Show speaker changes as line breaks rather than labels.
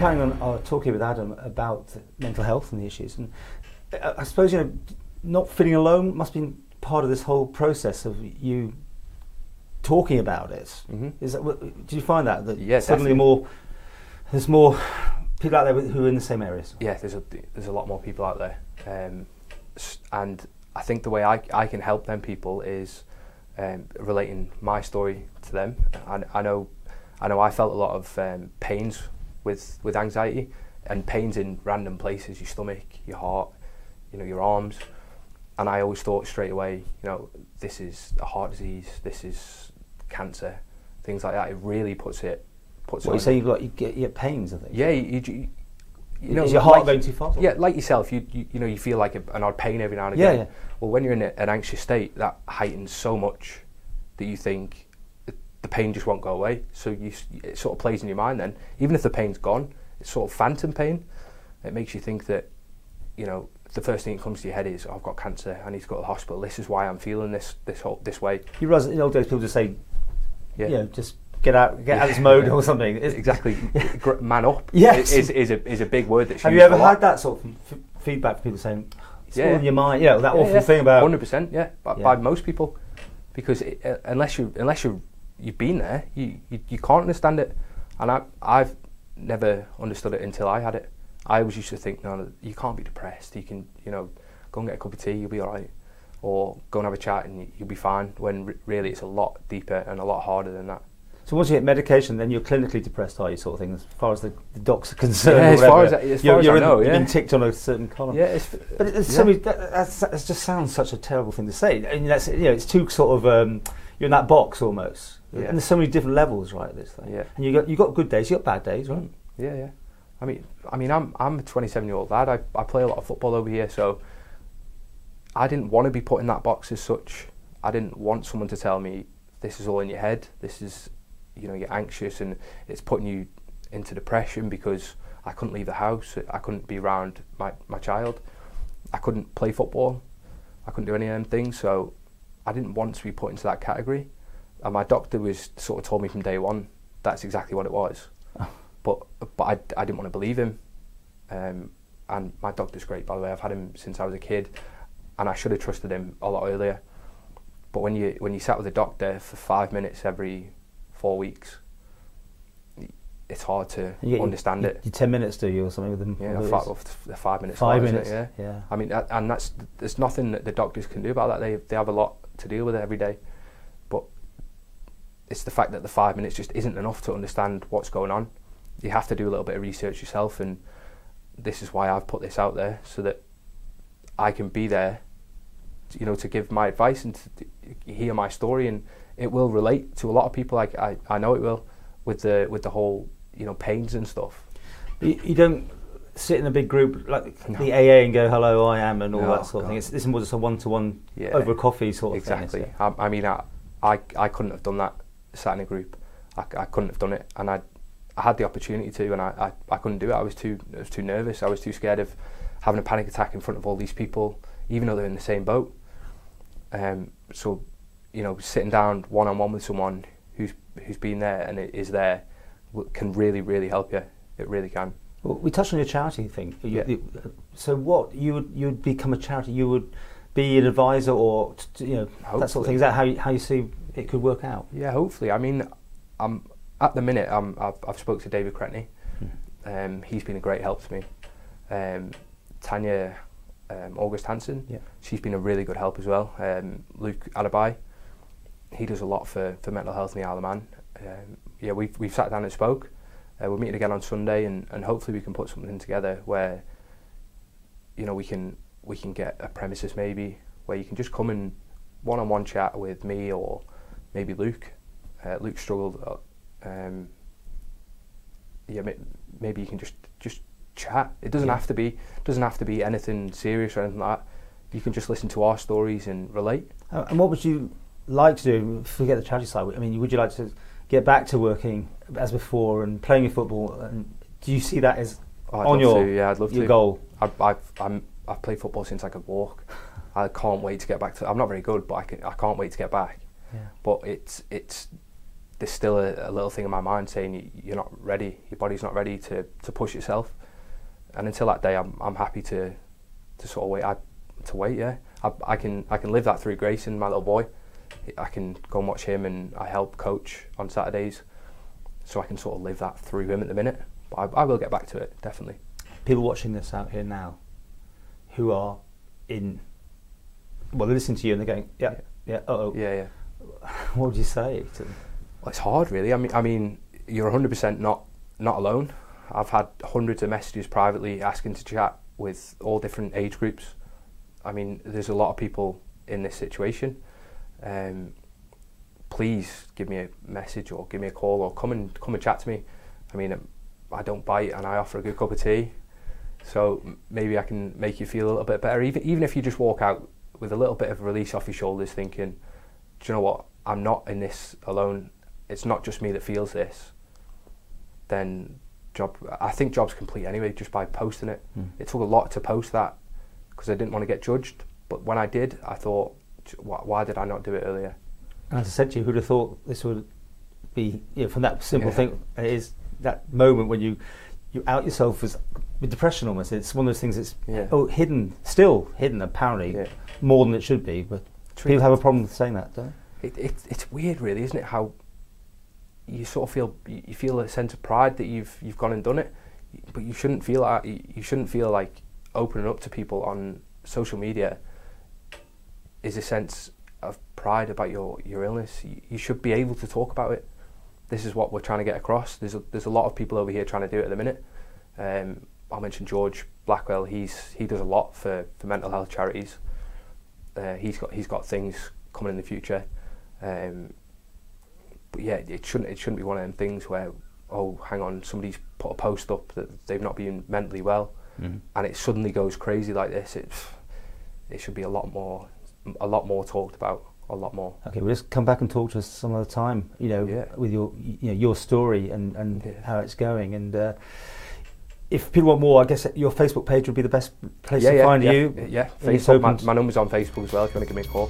planning on talking with Adam about mental health and the issues, and I suppose not feeling alone must be part of this whole process of you talking about it. Mm-hmm. Do you find that suddenly definitely. There's more people out there who are in the same areas?
Yeah, there's a lot more people out there, and I think the way I can help them people is relating my story to them. I know I felt a lot of pains with anxiety, and pains in random places, your stomach, your heart, your arms, and I always thought straight away, this is a heart disease, this is cancer, things like that. It really puts it.
What you say? You get pains, I think.
Yeah, is
your heart going too fast?
Yeah, like yourself, you feel like an odd pain every now and again. Yeah. Well, when you're in an anxious state, that heightens so much that you think the pain just won't go away. So it sort of plays in your mind. Then, even if the pain's gone, it's sort of phantom pain. It makes you think that, the first thing that comes to your head is, I've got cancer, I need to go to the hospital. This is why I'm feeling this way.
You realise in the old days people just say, just get out of this mode or something.
Exactly. Man up.
Yes.
is a big word that's
Have you ever had that sort of feedback from people saying, it's all in your mind, that awful thing about...
100%, by most people. Because unless you've been there, you can't understand it. And I've never understood it until I had it. I always used to think, no, you can't be depressed. You can, go and get a cup of tea, you'll be all right. Or go and have a chat and you'll be fine. When really it's a lot deeper and a lot harder than that.
So once you get medication, then you're clinically depressed, are you, sort of thing, as far as the docs are concerned?
Yeah, as far as I know,
you're being ticked on a certain column.
Yeah,
but it's so many, that just sounds such a terrible thing to say. And that's, it's too sort of, you're in that box almost. Yeah. And there's so many different levels, right, this thing. Yeah. And you got good days, you got bad days, right?
Yeah. I mean, I'm a 27-year-old lad. I play a lot of football over here, so I didn't want to be put in that box as such. I didn't want someone to tell me, this is all in your head, this is, you're anxious and it's putting you into depression, because I couldn't leave the house, I couldn't be around my child, I couldn't play football, I couldn't do any of them things, so I didn't want to be put into that category. And my doctor was sort of told me from day one that's exactly what it was. But I didn't want to believe him. And my doctor's great, by the way. I've had him since I was a kid, and I should have trusted him a lot earlier. But when you sat with a doctor for 5 minutes every 4 weeks, it's hard to understand it.
You 10 minutes, do you, or something with them?
Yeah, 5 minutes.
5 minutes.
Yeah. I mean, and there's nothing that the doctors can do about that. They have a lot to deal with it every day. But it's the fact that the 5 minutes just isn't enough to understand what's going on. You have to do a little bit of research yourself, and this is why I've put this out there, so that I can be there, to give my advice and to hear my story, and it will relate to a lot of people. I know it will, with the whole pains and stuff.
You don't sit in a big group like the AA and go, hello, I am, and all that sort of thing. It's more just a one-to-one over a coffee sort of thing.
Exactly. I mean, I couldn't have done that sat in a group. I couldn't have done it, and I had the opportunity to, and I couldn't do it. I was too nervous. I was too scared of having a panic attack in front of all these people, even though they're in the same boat. So, sitting down one-on-one with someone who's been there and is there can really, really help you. It really can.
Well, we touched on your charity thing. So what, you would become a charity? You would be an advisor, or that sort of thing? Is that how you see it could work out?
Yeah, hopefully. I mean, at the minute, I've spoke to David Cretney. He's been a great help to me. Tanya August Hansen, she's been a really good help as well. Luke Alibi, he does a lot for mental health in the Isle of Man. We've sat down and spoke. We're meeting again on Sunday, and hopefully we can put something together where we can get a premises maybe where you can just come and one-on-one chat with me, or maybe Luke. Luke struggled. Maybe you can just chat. It doesn't have to be anything serious or anything like that. You can just listen to our stories and relate.
And what would you like to do? Forget the charity side. I mean, would you like to get back to working as before and playing your football? And do you see that as
I'd love
your
to.
goal?
I've played football since I could walk. I can't wait to get back to. I'm not very good, but I can't wait to get back. Yeah. But it's there's still a little thing in my mind saying you're not ready, your body's not ready to push itself. And until that day, I'm happy to sort of wait. Yeah, I can live that through Grayson, my little boy. I can go and watch him, and I help coach on Saturdays, so I can sort of live that through him at the minute. But I will get back to it, definitely.
People watching this out here now, who are they're listening to you and they're going, yeah. What would you say to them?
Well, it's hard, really. I mean, you're 100% not alone. I've had hundreds of messages privately asking to chat with all different age groups. I mean, there's a lot of people in this situation. Please give me a message or give me a call or come and chat to me. I mean, I don't bite and I offer a good cup of tea, so maybe I can make you feel a little bit better. Even if you just walk out with a little bit of release off your shoulders, thinking, do you know what? I'm not in this alone. It's not just me that feels this. Then I think job's complete anyway, just by posting it. It took a lot to post that because I didn't want to get judged. But when I did, I thought, why did I not do it earlier?
And as I said to you, who'd have thought this would be, from that simple thing, it is that moment when you out yourself as with depression almost. It's one of those things that's still hidden apparently, more than it should be. But people have a problem with saying that, don't they?
It's weird, really, isn't it? How you sort of feel a sense of pride that you've gone and done it, but you shouldn't feel like opening up to people on social media is a sense of pride about your illness. You should be able to talk about it. This is what we're trying to get across. There's a lot of people over here trying to do it at the minute. I'll mention George Blackwell. He does a lot for mental health charities. He's got things coming in the future. But yeah, it shouldn't be one of them things where, oh, hang on, somebody's put a post up that they've not been mentally well, and it suddenly goes crazy like this. It should be a lot more talked about, a lot more. Okay,
we'll just come back and talk to us some other time. With your story and how it's going. And if people want more, I guess your Facebook page would be the best place to find you.
Yeah, Facebook. My number's on Facebook as well. If you want to give me a call.